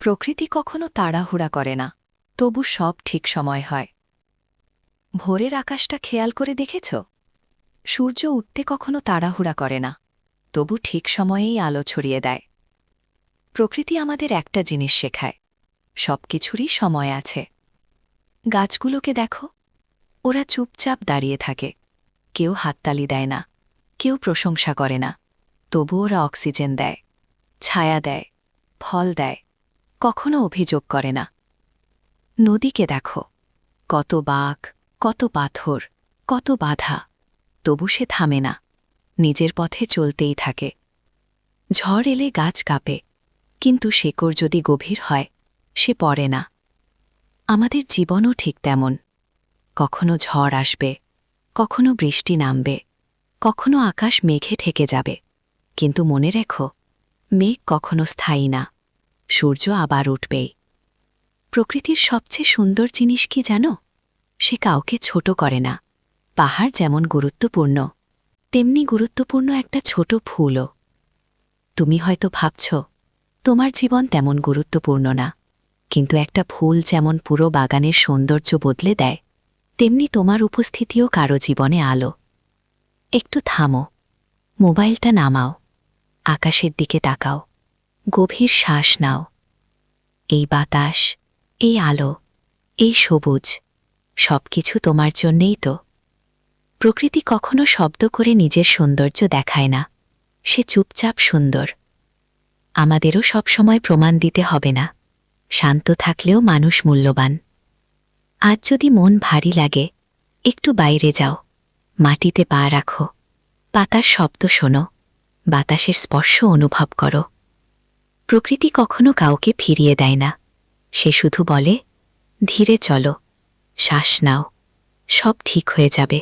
প্রকৃতি কখনো তাড়াহুড়া করে না, তবু সব ঠিক সময় হয়। ভোরের আকাশটা খেয়াল করে দেখেছ? সূর্য উঠতে কখনো তাড়াহুড়া করে না, তবু ঠিক সময়েই আলো ছড়িয়ে দেয়। প্রকৃতি আমাদের একটা জিনিস শেখায়, সবকিছুরই সময় আছে। গাছগুলোকে দেখো, ওরা চুপচাপ দাঁড়িয়ে থাকে, কেউ হাততালি দেয় না, কেউ প্রশংসা করে না, তবু ওরা অক্সিজেন দেয়, ছায়া দেয়, ফল দেয়, কখনো অভিযোগ করে না। নদীকে দেখো, কত বাঁক, কত পাথর, কত বাধা, তবু সে থামে না, নিজের পথে চলতেই থাকে। ঝড় এলে গাছ কাঁপে, কিন্তু শেকড় যদি গভীর হয়, সে পড়ে না। আমাদের জীবনও ঠিক তেমন, কখনো ঝড় আসবে, কখনো বৃষ্টি নামবে, কখনো আকাশ মেঘে ঠেকে যাবে, কিন্তু মনে রেখো, মেঘ কখনো স্থায়ী না, সূর্য আবার উঠবেই। প্রকৃতির সবচেয়ে সুন্দর জিনিস কি জানো? সে কাউকে ছোট করে না। পাহাড় যেমন গুরুত্বপূর্ণ, তেমনি গুরুত্বপূর্ণ একটা ছোট ফুলও। তুমি হয়তো ভাবছ তোমার জীবন তেমন গুরুত্বপূর্ণ না, কিন্তু একটা ফুল যেমন পুরো বাগানের সৌন্দর্য বদলে দেয়, তেমনি তোমার উপস্থিতিও কারো জীবনে আলো। একটু থামো, মোবাইলটা নামাও, আকাশের দিকে তাকাও, গভীর শ্বাস নাও। এই বাতাস, এই আলো, এই সবুজ, সবকিছু তোমার জন্যেই তো। প্রকৃতি কখনো শব্দ করে নিজের সৌন্দর্য দেখায় না, সে চুপচাপ সুন্দর। আমাদেরও সবসময় প্রমাণ দিতে হবে না, শান্ত থাকলেও মানুষ মূল্যবান। আজ যদি মন ভারী লাগে, একটু বাইরে যাও, মাটিতে পা রাখো, পাতার শব্দ শোনো, বাতাসের স্পর্শ অনুভব করো। প্রকৃতি কখনো কাউকে ফিরিয়ে দেয় না, সে শুধু বলে, ধীরে চলো, শ্বাস নাও, সব ঠিক হয়ে যাবে।